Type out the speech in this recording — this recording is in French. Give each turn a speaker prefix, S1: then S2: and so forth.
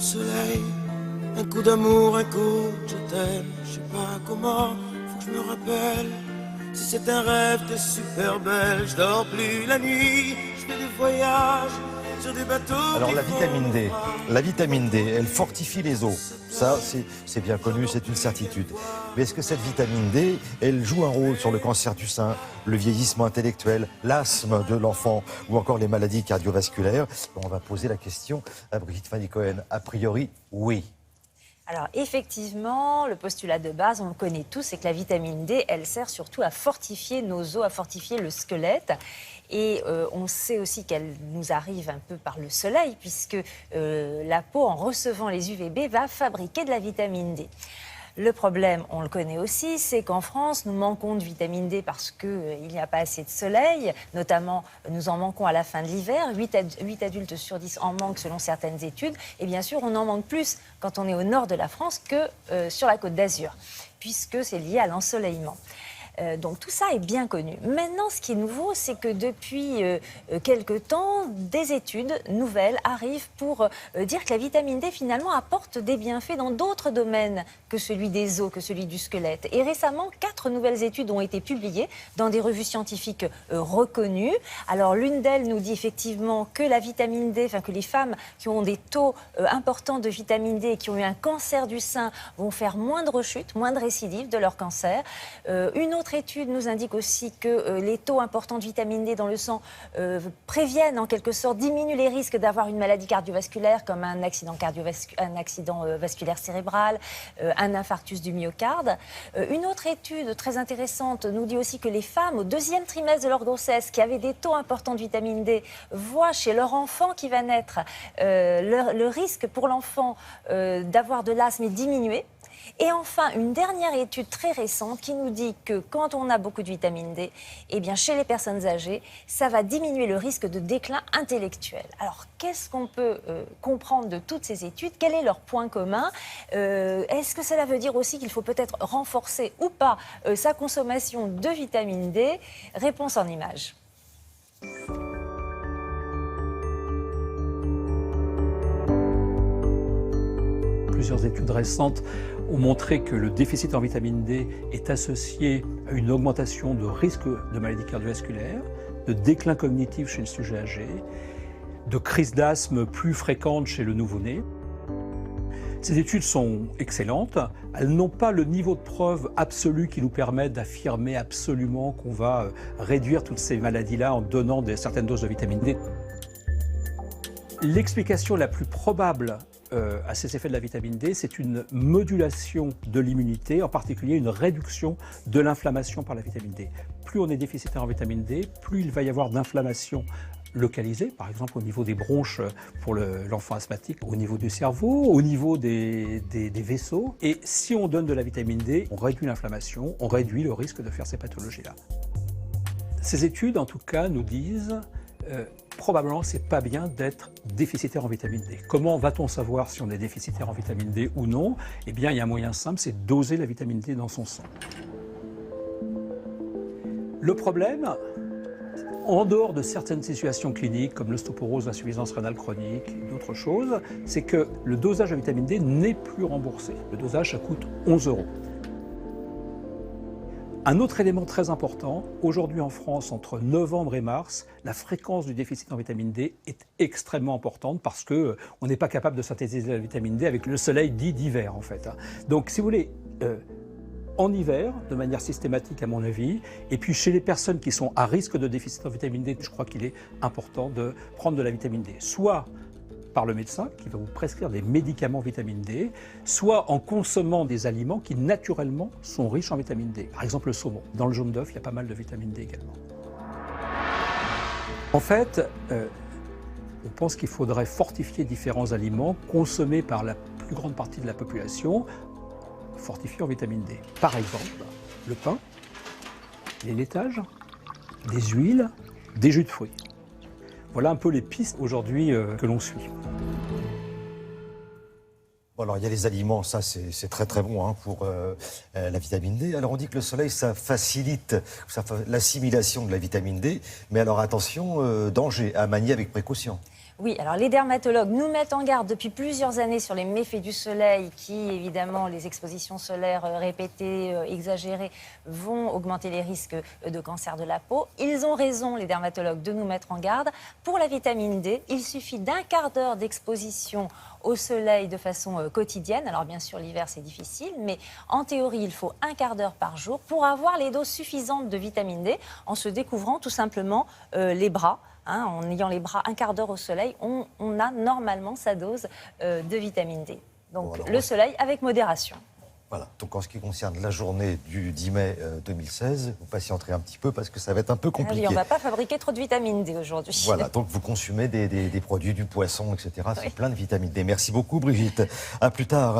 S1: soleil, un coup d'amour, un coup de je t'aime. Je sais pas comment, faut que je me rappelle. Si c'est un rêve, t'es super belle. Je dors plus la nuit, je fais des voyages sur des bateaux.
S2: Alors la vitamine D, elle fortifie les os. Ça, c'est bien connu, c'est une certitude. Mais est-ce que cette vitamine D, elle joue un rôle sur le cancer du sein, le vieillissement intellectuel, l'asthme de l'enfant ou encore les maladies cardiovasculaires? On va poser la question à Brigitte Fanny-Cohen. A priori, oui.
S3: Alors effectivement, le postulat de base, on le connaît tous, c'est que la vitamine D, elle sert surtout à fortifier nos os, à fortifier le squelette. Et on sait aussi qu'elle nous arrive un peu par le soleil, puisque la peau, en recevant les UVB, va fabriquer de la vitamine D. Le problème, on le connaît aussi, c'est qu'en France, nous manquons de vitamine D parce qu'il n'y a pas assez de soleil. Notamment, nous en manquons à la fin de l'hiver. 8 adultes sur 10 en manquent selon certaines études. Et bien sûr, on en manque plus quand on est au nord de la France que sur la Côte d'Azur, puisque c'est lié à l'ensoleillement. Donc tout ça est bien connu. Maintenant, ce qui est nouveau, c'est que depuis quelque temps, des études nouvelles arrivent pour dire que la vitamine D, finalement, apporte des bienfaits dans d'autres domaines que celui des os, que celui du squelette. Et récemment, 4 nouvelles études ont été publiées dans des revues scientifiques reconnues. Alors, l'une d'elles nous dit effectivement que la vitamine D, que les femmes qui ont des taux importants de vitamine D et qui ont eu un cancer du sein vont faire moins de rechutes, moins de récidives de leur cancer. Une autre étude nous indique aussi que les taux importants de vitamine D dans le sang préviennent, en quelque sorte, diminuent les risques d'avoir une maladie cardiovasculaire comme un accident vasculaire cérébral, un infarctus du myocarde. Une autre étude très intéressante nous dit aussi que les femmes, au 2e trimestre de leur grossesse, qui avaient des taux importants de vitamine D, voient chez leur enfant qui va naître le risque pour l'enfant d'avoir de l'asthme diminuer. Et enfin, une dernière étude très récente qui nous dit que quand on a beaucoup de vitamine D, eh bien, chez les personnes âgées, ça va diminuer le risque de déclin intellectuel. Alors, qu'est-ce qu'on peut comprendre de toutes ces études? Quel est leur point commun? Est-ce que cela veut dire aussi qu'il faut peut-être renforcer ou pas sa consommation de vitamine D? Réponse en images.
S4: Plusieurs études récentes ont montré que le déficit en vitamine D est associé à une augmentation de risque de maladies cardiovasculaires, de déclin cognitif chez le sujet âgé, de crises d'asthme plus fréquentes chez le nouveau-né. Ces études sont excellentes. Elles n'ont pas le niveau de preuve absolu qui nous permet d'affirmer absolument qu'on va réduire toutes ces maladies-là en donnant certaines doses de vitamine D. L'explication la plus probable à ces effets de la vitamine D, c'est une modulation de l'immunité, en particulier une réduction de l'inflammation par la vitamine D. Plus on est déficitaire en vitamine D, plus il va y avoir d'inflammation localisée, par exemple au niveau des bronches pour l'enfant asthmatique, au niveau du cerveau, au niveau des vaisseaux. Et si on donne de la vitamine D, on réduit l'inflammation, on réduit le risque de faire ces pathologies-là. Ces études, en tout cas, nous disent probablement c'est pas bien d'être déficitaire en vitamine D. Comment va-t-on savoir si on est déficitaire en vitamine D ou non? Eh bien, il y a un moyen simple, c'est de doser la vitamine D dans son sang. Le problème, en dehors de certaines situations cliniques comme l'ostéoporose, l'insuffisance rénale chronique et d'autres choses, c'est que le dosage de vitamine D n'est plus remboursé. Le dosage, ça coûte 11 €. Un autre élément très important, aujourd'hui en France, entre novembre et mars, la fréquence du déficit en vitamine D est extrêmement importante parce qu'on n'est pas capable de synthétiser la vitamine D avec le soleil dit d'hiver en fait. Donc si vous voulez, en hiver, de manière systématique à mon avis, et puis chez les personnes qui sont à risque de déficit en vitamine D, je crois qu'il est important de prendre de la vitamine D, soit par le médecin qui va vous prescrire des médicaments vitamine D, soit en consommant des aliments qui naturellement sont riches en vitamine D. Par exemple le saumon. Dans le jaune d'œuf, il y a pas mal de vitamine D également. En fait, on pense qu'il faudrait fortifier différents aliments consommés par la plus grande partie de la population, fortifiés en vitamine D. Par exemple, le pain, les laitages, des huiles, des jus de fruits. Voilà un peu les pistes aujourd'hui que l'on suit.
S2: Bon, alors il y a les aliments, ça c'est très très bon pour la vitamine D. Alors on dit que le soleil ça facilite l'assimilation de la vitamine D, mais alors attention, danger, à manier avec précaution.
S3: Oui, alors les dermatologues nous mettent en garde depuis plusieurs années sur les méfaits du soleil qui, évidemment, les expositions solaires répétées, exagérées, vont augmenter les risques de cancer de la peau. Ils ont raison, les dermatologues, de nous mettre en garde. Pour la vitamine D, il suffit d'un quart d'heure d'exposition au soleil de façon quotidienne. Alors bien sûr, l'hiver, c'est difficile, mais en théorie, il faut un quart d'heure par jour pour avoir les doses suffisantes de vitamine D en se découvrant tout simplement les bras. En ayant les bras un quart d'heure au soleil, on a normalement sa dose de vitamine D. Donc
S2: Bon, alors,
S3: le soleil avec modération.
S2: Voilà. Donc en ce qui concerne la journée du 10 mai 2016, vous patienterez un petit peu parce que ça va être un peu
S3: Ah oui,
S2: compliqué.
S3: on ne va pas fabriquer trop de vitamine D aujourd'hui.
S2: Voilà, donc vous consommez des produits, du poisson, etc. C'est plein de vitamine D. Merci beaucoup Brigitte. À plus tard.